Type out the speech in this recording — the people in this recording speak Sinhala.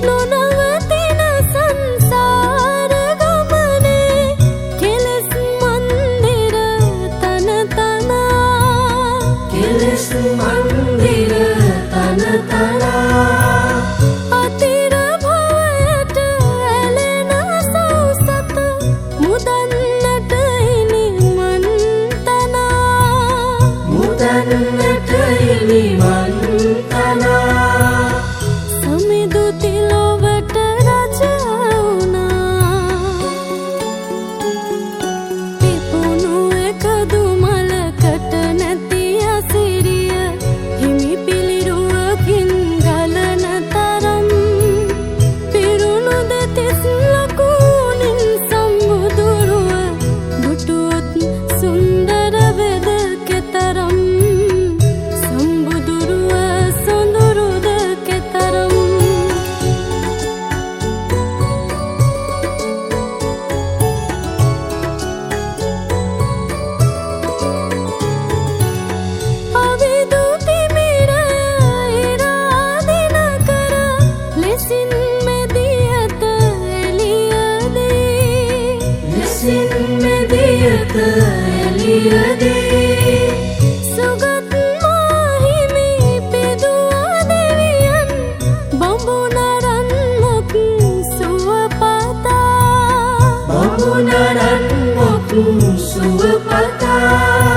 නොනවතින සංසාර ගමනේ කෙලෙස් මන්දිර තන තනා කෙලෙස් මන්දිර තන තනා අතිර භවයට ඇලෙන සෞසත මුදන්නට ඉනි මන්තනා මුදන්නට ඉනි මන්තනා සමිදු තිලොවට රජ වුණා පිපුණු එකදු මලකට නැති අසිරිය හිමි පිළිරුවකින් ගලන තරම් පිරුණු දෙතිස් ලකුණින් සම්බුදුරුව දුටුවොත් සුන්දර වෙද කෙතරම් සම්බුදුරුව සොඳුරුද කෙතරම් අවිදු තිමිරය ඉරාදින කර ලෙසින් මෙදියත එළියදී ලෙසින් මෙදියත එළියදී සුගත් මාහිමි පිදුවා දෙවියන් බඹුනරන් මොක් සුවපතා බඹුනරන් මොක් සුවපතා